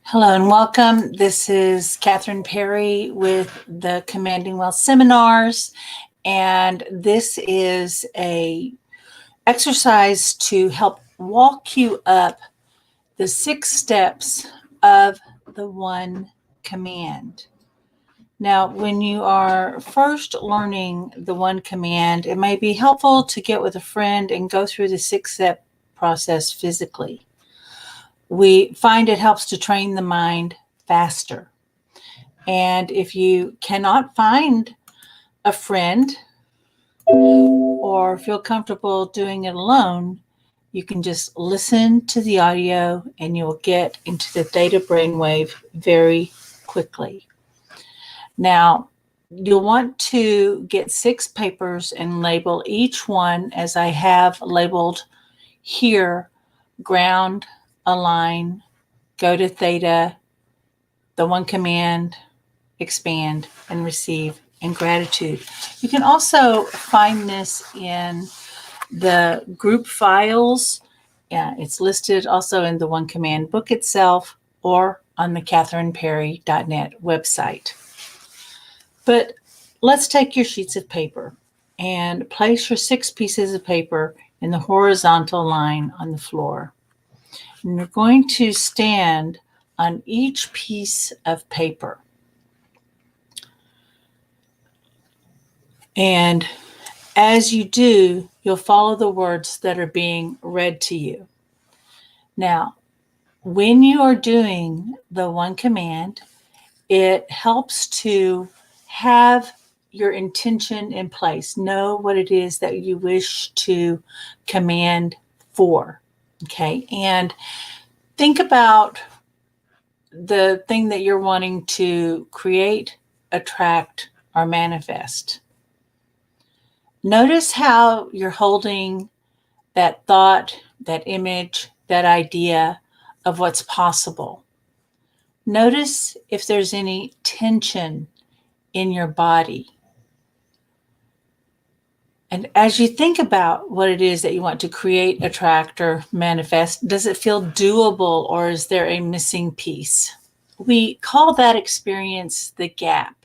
Hello and welcome. This is Kathryn Perry with the Commanding Wealth Seminars, and this is a exercise to help walk you up the 6 steps of the one command. Now, when you are first learning the one command, it may be helpful to get with a friend and go through the 6-step process physically. We find it helps to train the mind faster. And if you cannot find a friend or feel comfortable doing it alone, you can just listen to the audio and you'll get into the theta brainwave very quickly. Now, you'll want to get 6 papers and label each one as I have labeled here: ground, align, go to theta, the one command, expand, and receive, and gratitude. You can also find this in the group files. It's listed also in the one command book itself or on the kathrynperry.net website. But let's take your sheets of paper and place your 6 pieces of paper in the horizontal line on the floor. And you're going to stand on each piece of paper. And as you do, you'll follow the words that are being read to you. Now, when you are doing the one command, it helps to have your intention in place. Know what it is that you wish to command for. Okay, and think about the thing that you're wanting to create, attract, or manifest. Notice how you're holding that thought, that image, that idea of what's possible. Notice if there's any tension in your body. And as you think about what it is that you want to create, attract, or manifest, does it feel doable, or is there a missing piece? We call that experience the gap.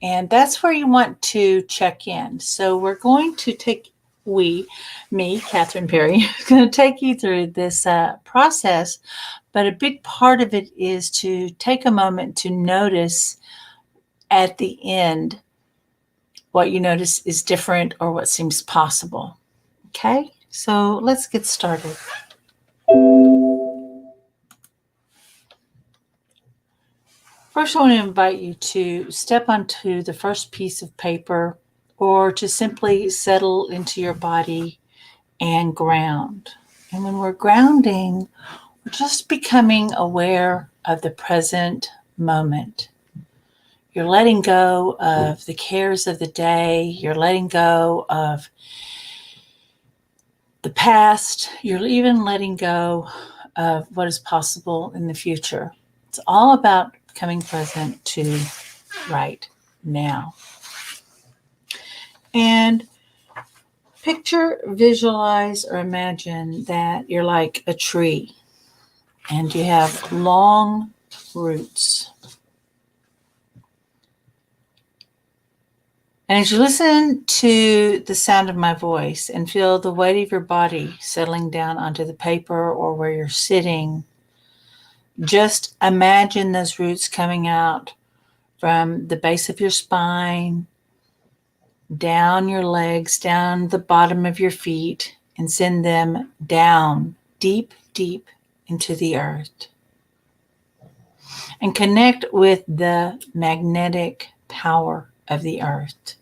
And that's where you want to check in. So we're going to take, me, Kathryn Perry, is going to take you through this process. But a big part of it is to take a moment to notice at the end what you notice is different or what seems possible. Okay, so let's get started. First, I want to invite you to step onto the first piece of paper or to simply settle into your body and ground. And when we're grounding, we're just becoming aware of the present moment. You're letting go of the cares of the day. You're letting go of the past. You're even letting go of what is possible in the future. It's all about becoming present to right now. And picture, visualize, or imagine that you're like a tree and you have long roots. And as you listen to the sound of my voice and feel the weight of your body settling down onto the paper or where you're sitting, just imagine those roots coming out from the base of your spine, down your legs, down the bottom of your feet, and send them down, deep, deep into the earth. And connect with the magnetic power of the earth,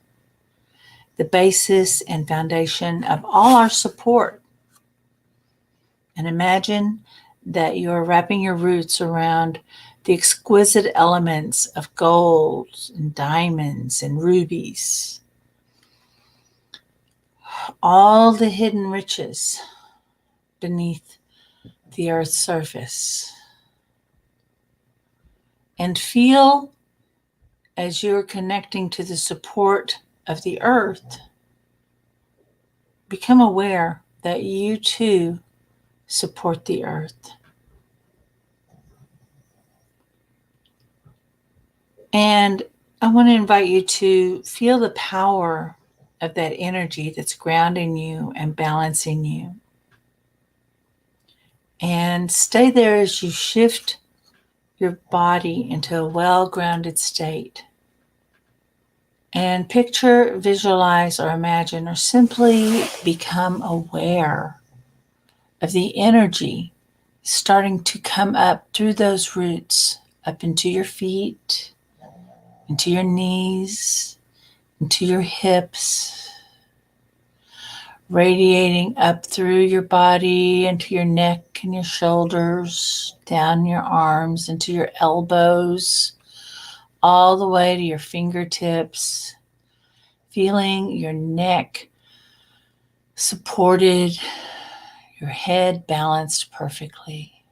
the basis and foundation of all our support. And imagine that you're wrapping your roots around the exquisite elements of gold and diamonds and rubies, all the hidden riches beneath the earth's surface. And feel as you're connecting to the support of the earth, become aware that you too support the earth. And I want to invite you to feel the power of that energy that's grounding you and balancing you. And stay there as you shift your body into a well-grounded state. And picture, visualize, or imagine, or simply become aware of the energy starting to come up through those roots, up into your feet, into your knees, into your hips, radiating up through your body, into your neck and your shoulders, down your arms, into your elbows, all the way to your fingertips, feeling your neck supported, your head balanced perfectly.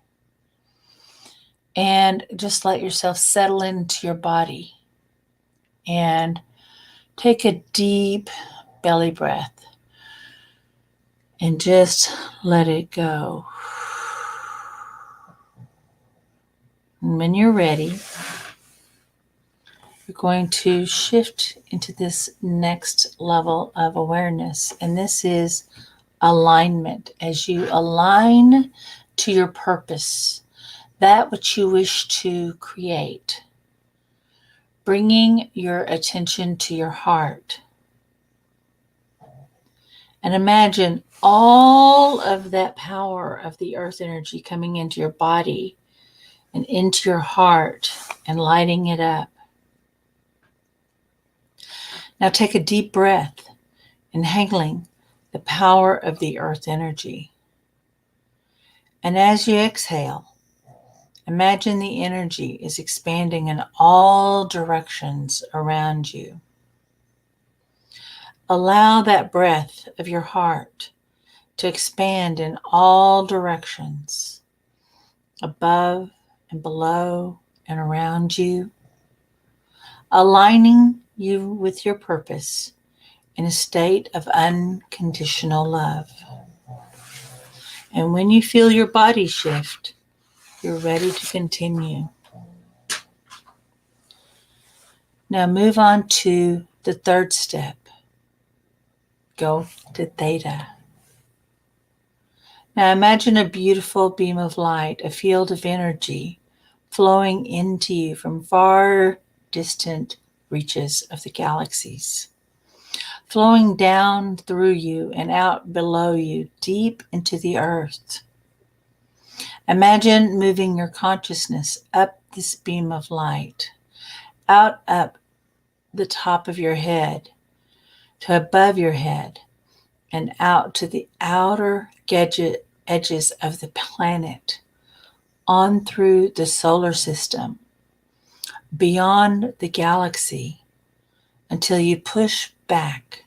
And just let yourself settle into your body and take a deep belly breath and just let it go. And when you're ready, you're going to shift into this next level of awareness. And this is alignment. As you align to your purpose, that which you wish to create, bringing your attention to your heart. And imagine all of that power of the earth energy coming into your body and into your heart and lighting it up. Now take a deep breath, inhaling the power of the earth energy. And as you exhale, imagine the energy is expanding in all directions around you. Allow that breath of your heart to expand in all directions, above and below and around you, aligning you with your purpose in a state of unconditional love. And when you feel your body shift, you're ready to continue. Now move on to the third step. Go to Theta. Now imagine a beautiful beam of light, a field of energy flowing into you from far distant reaches of the galaxies, flowing down through you and out below you, deep into the earth. Imagine moving your consciousness up this beam of light, out up the top of your head, to above your head, and out to the outer edges of the planet, on through the solar system, beyond the galaxy, until you push back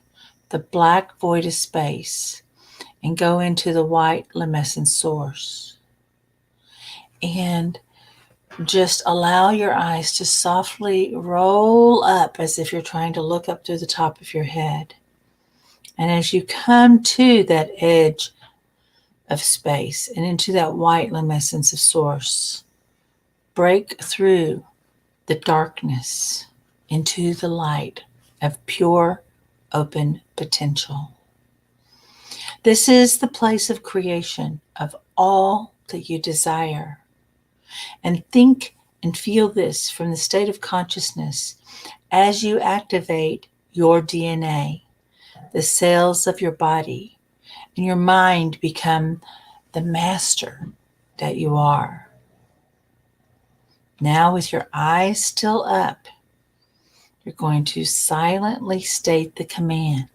the black void of space and go into the white luminescent source. And just allow your eyes to softly roll up as if you're trying to look up through the top of your head. And as you come to that edge of space and into that white luminescence of source, break through the darkness into the light of pure, open potential. This is the place of creation of all that you desire. And think and feel this from the state of consciousness as you activate your DNA, the cells of your body, and your mind become the master that you are. Now, with your eyes still up, you're going to silently state the command.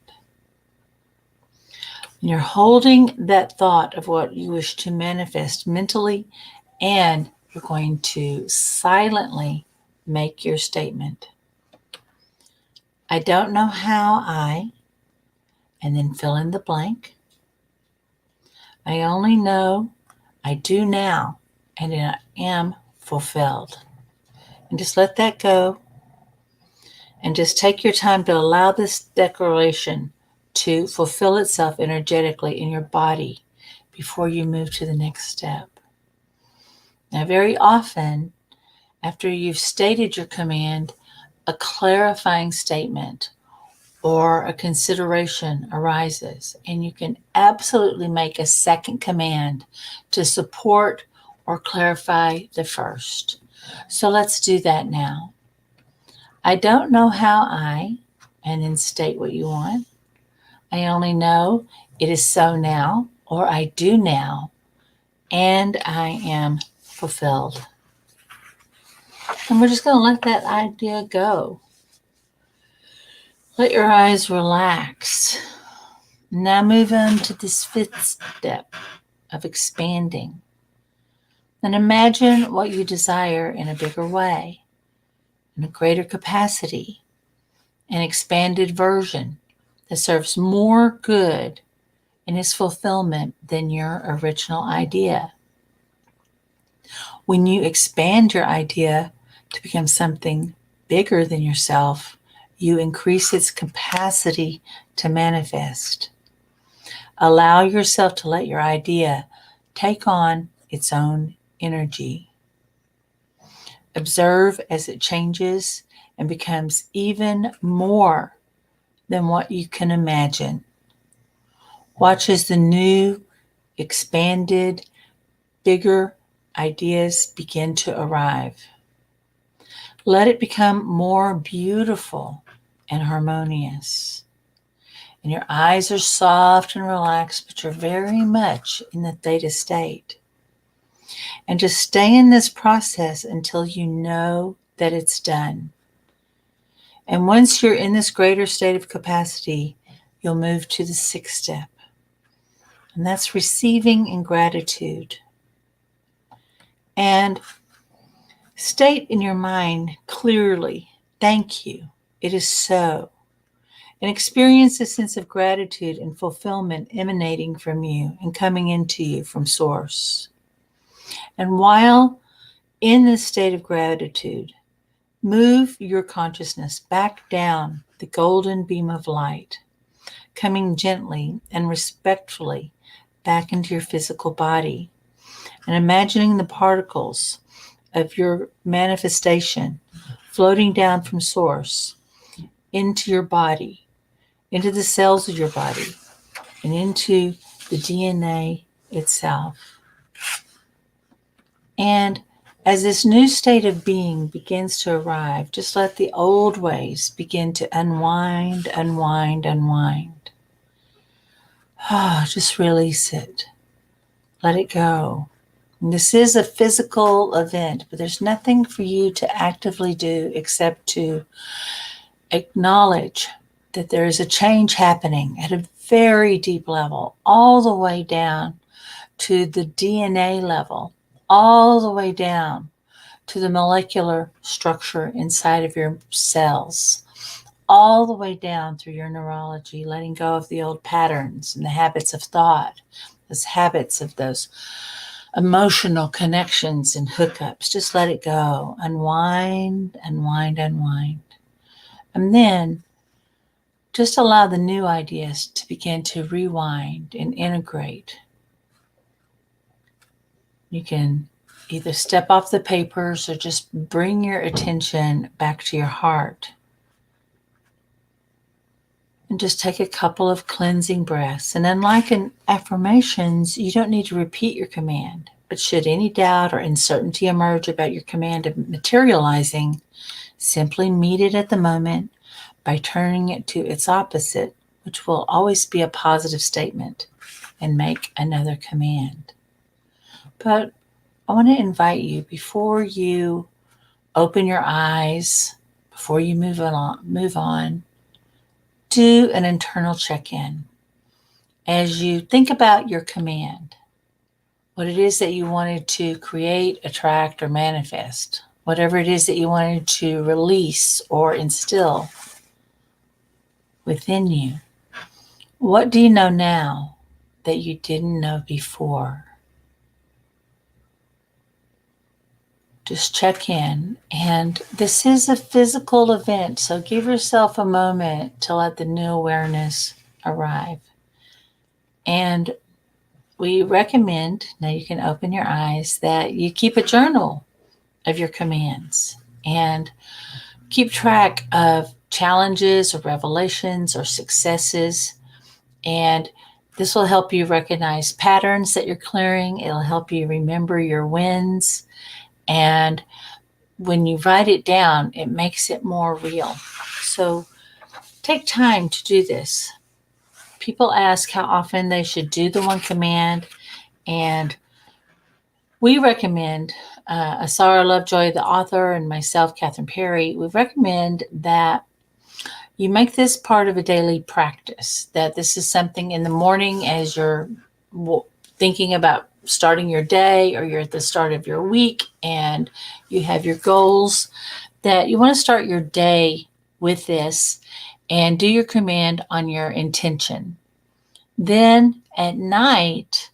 And you're holding that thought of what you wish to manifest mentally, and you're going to silently make your statement. I don't know how and then fill in the blank. I only know I do now, and I am fulfilled. And just let that go. And just take your time to allow this declaration to fulfill itself energetically in your body before you move to the next step. Now, very often, after you've stated your command, a clarifying statement or a consideration arises, and you can absolutely make a second command to support or clarify the first. So let's do that now. I don't know how and then state what you want. I only know it is so now, or I do now, and I am fulfilled. And we're just going to let that idea go. Let your eyes relax. Now move on to this fifth step of expanding. And imagine what you desire in a bigger way, in a greater capacity, an expanded version that serves more good in its fulfillment than your original idea. When you expand your idea to become something bigger than yourself, you increase its capacity to manifest. Allow yourself to let your idea take on its own energy. Observe as it changes and becomes even more than what you can imagine. Watch as the new, expanded, bigger ideas begin to arrive. Let it become more beautiful and harmonious. And your eyes are soft and relaxed, but you're very much in the theta state. And just stay in this process until you know that it's done. And once you're in this greater state of capacity, you'll move to the sixth step. And that's receiving in gratitude. And state in your mind clearly, thank you, it is so. And experience a sense of gratitude and fulfillment emanating from you and coming into you from Source. And while in this state of gratitude, move your consciousness back down the golden beam of light, coming gently and respectfully back into your physical body, and imagining the particles of your manifestation floating down from Source into your body, into the cells of your body, and into the DNA itself. And as this new state of being begins to arrive, just let the old ways begin to unwind. Just release it. Let it go. And this is a physical event, but there's nothing for you to actively do except to acknowledge that there is a change happening at a very deep level, all the way down to the DNA level, all the way down to the molecular structure inside of your cells, all the way down through your neurology, letting go of the old patterns and the habits of thought, those habits of those emotional connections and hookups. Just let it go. Unwind. And then just allow the new ideas to begin to rewind and integrate. You can either step off the papers or just bring your attention back to your heart. And just take a couple of cleansing breaths. And unlike in affirmations, you don't need to repeat your command. But should any doubt or uncertainty emerge about your command of materializing, simply meet it at the moment by turning it to its opposite, which will always be a positive statement, and make another command. But I want to invite you, before you open your eyes, before you move on, do an internal check-in. As you think about your command, what it is that you wanted to create, attract, or manifest, whatever it is that you wanted to release or instill within you, what do you know now that you didn't know before? Just check in. And this is a physical event, so give yourself a moment to let the new awareness arrive. And we recommend, now you can open your eyes, that you keep a journal of your commands and Keep track of challenges or revelations or successes, and this will help you recognize patterns that you're clearing. It'll help you remember your wins. And when you write it down, it makes it more real. So take time to do this. People ask how often they should do the one command, and we recommend, Asara Lovejoy, the author, and myself, Kathryn Perry, we recommend that you make this part of a daily practice, that this is something in the morning as you're thinking about starting your day, or you're at the start of your week and you have your goals, that you want to start your day with this and do your command on your intention. Then at night,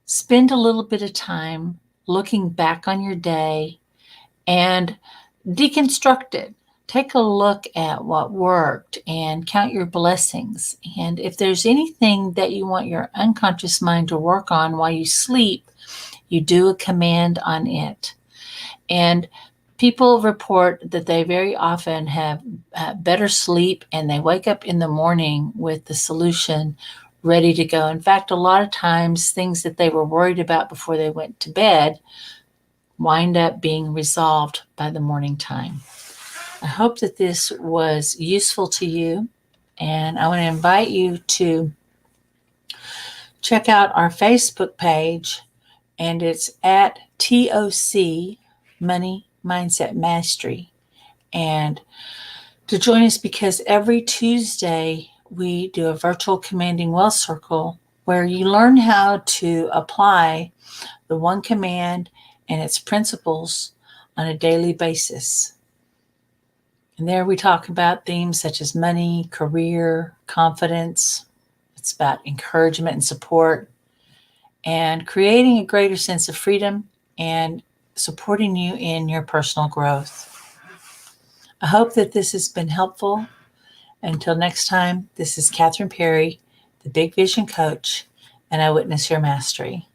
spend a little bit of time looking back on your day and deconstruct it. Take a look at what worked and count your blessings. And if there's anything that you want your unconscious mind to work on while you sleep, you do a command on it. And people report that they very often have better sleep, and they wake up in the morning with the solution ready to go. In fact, a lot of times things that they were worried about before they went to bed wind up being resolved by the morning time. I hope that this was useful to you, and I want to invite you to check out our Facebook page, and it's at TOC Money Mindset Mastery, and to join us, because every Tuesday we do a virtual Commanding Wealth Circle where you learn how to apply the one command and its principles on a daily basis. And there we talk about themes such as money, career, confidence. It's about encouragement and support, and creating a greater sense of freedom and supporting you in your personal growth. I hope that this has been helpful. Until next time, this is Kathryn Perry, the Big Vision Coach, and I witness your mastery.